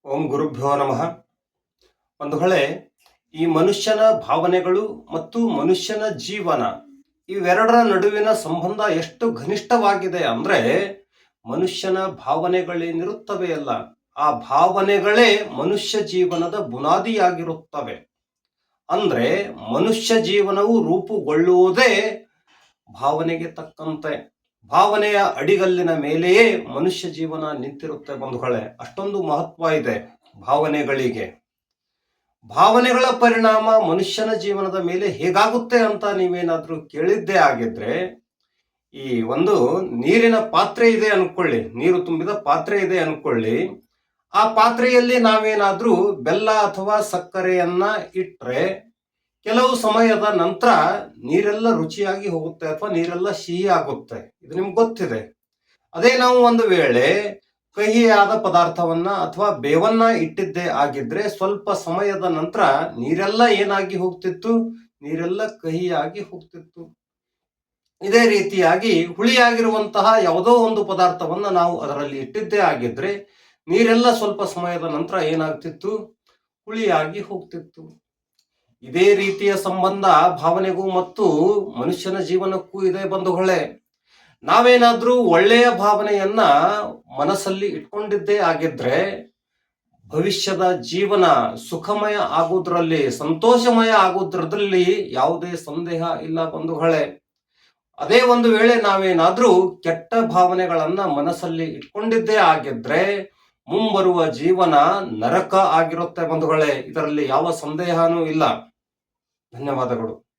ಓಂ ಗುರುಭ್ಯೋ ನಮಃ. ಬಂಧುಗಳೇ, ಈ ಮನುಷ್ಯನ ಭಾವನೆಗಳು ಮತ್ತು ಮನುಷ್ಯನ ಜೀವನ ಇವೆರಡರ ನಡುವಿನ ಸಂಬಂಧ ಎಷ್ಟು ಘನಿಷ್ಠವಾಗಿದೆ ಅಂದ್ರೆ, ಮನುಷ್ಯನ ಭಾವನೆಗಳೇನಿರುತ್ತವೆ ಅಲ್ಲ, ಆ ಭಾವನೆಗಳೇ ಮನುಷ್ಯ ಜೀವನದ ಬುನಾದಿಯಾಗಿರುತ್ತವೆ. ಅಂದ್ರೆ ಮನುಷ್ಯ ಜೀವನವು ರೂಪುಗೊಳ್ಳುವುದೇ ಭಾವನೆಗೆ ತಕ್ಕಂತೆ. ಭಾವನೆಯ ಅಡಿಗಲ್ಲಿನ ಮೇಲೆಯೇ ಮನುಷ್ಯ ಜೀವನ ನಿಂತಿರುತ್ತೆ ಬಂಧುಗಳೇ. ಅಷ್ಟೊಂದು ಮಹತ್ವ ಇದೆ ಭಾವನೆಗಳಿಗೆ. ಭಾವನೆಗಳ ಪರಿಣಾಮ ಮನುಷ್ಯನ ಜೀವನದ ಮೇಲೆ ಹೇಗಾಗುತ್ತೆ ಅಂತ ನೀವೇನಾದ್ರೂ ಕೇಳಿದ್ದೇ ಆಗಿದ್ರೆ, ಈ ಒಂದು ನೀರಿನ ಪಾತ್ರೆ ಇದೆ ಅನ್ಕೊಳ್ಳಿ, ನೀರು ತುಂಬಿದ ಪಾತ್ರೆ ಇದೆ ಅನ್ಕೊಳ್ಳಿ. ಆ ಪಾತ್ರೆಯಲ್ಲಿ ನಾವೇನಾದ್ರೂ ಬೆಲ್ಲ ಅಥವಾ ಸಕ್ಕರೆಯನ್ನ ಇಟ್ರೆ ಕೆಲವು ಸಮಯದ ನಂತರ ನೀರೆಲ್ಲ ರುಚಿಯಾಗಿ ಹೋಗುತ್ತೆ ಅಥವಾ ನೀರೆಲ್ಲ ಸಿಹಿ ಆಗುತ್ತೆ. ಇದು ನಿಮ್ಗೆ ಗೊತ್ತಿದೆ. ಅದೇ ನಾವು ಒಂದು ವೇಳೆ ಕಹಿಯಾದ ಪದಾರ್ಥವನ್ನ ಅಥವಾ ಬೇವನ್ನ ಇಟ್ಟಿದ್ದೇ ಆಗಿದ್ರೆ ಸ್ವಲ್ಪ ಸಮಯದ ನಂತರ ನೀರೆಲ್ಲ ಏನಾಗಿ ಹೋಗ್ತಿತ್ತು? ನೀರೆಲ್ಲ ಕಹಿಯಾಗಿ ಹೋಗ್ತಿತ್ತು. ಇದೇ ರೀತಿಯಾಗಿ ಹುಳಿಯಾಗಿರುವಂತಹ ಯಾವುದೋ ಒಂದು ಪದಾರ್ಥವನ್ನ ನಾವು ಅದರಲ್ಲಿ ಇಟ್ಟಿದ್ದೇ ಆಗಿದ್ರೆ ನೀರೆಲ್ಲ ಸ್ವಲ್ಪ ಸಮಯದ ನಂತರ ಏನಾಗ್ತಿತ್ತು? ಹುಳಿಯಾಗಿ ಹೋಗ್ತಿತ್ತು. ಇದೇ ರೀತಿಯ ಸಂಬಂಧ ಭಾವನೆಗೂ ಮತ್ತು ಮನುಷ್ಯನ ಜೀವನಕ್ಕೂ ಇದೆ ಬಂಧುಗಳೇ. ನಾವೇನಾದ್ರೂ ಒಳ್ಳೆಯ ಭಾವನೆಯನ್ನ ಮನಸ್ಸಲ್ಲಿ ಇಟ್ಕೊಂಡಿದ್ದೇ ಆಗಿದ್ರೆ ಭವಿಷ್ಯದ ಜೀವನ ಸುಖಮಯ ಆಗೋದ್ರಲ್ಲಿ, ಸಂತೋಷಮಯ ಆಗೋದ್ರಲ್ಲಿ ಯಾವುದೇ ಸಂದೇಹ ಇಲ್ಲ ಬಂಧುಗಳೇ. ಅದೇ ಒಂದು ವೇಳೆ ನಾವೇನಾದ್ರೂ ಕೆಟ್ಟ ಭಾವನೆಗಳನ್ನ ಮನಸ್ಸಲ್ಲಿ ಇಟ್ಕೊಂಡಿದ್ದೇ ಆಗಿದ್ರೆ ಮುಂಬರುವ ಜೀವನ ನರಕ ಆಗಿರುತ್ತೆ ಬಂಧುಗಳೇ. ಇದರಲ್ಲಿ ಯಾವ ಸಂದೇಹನೂ ಇಲ್ಲ. ಧನ್ಯವಾದಗಳು.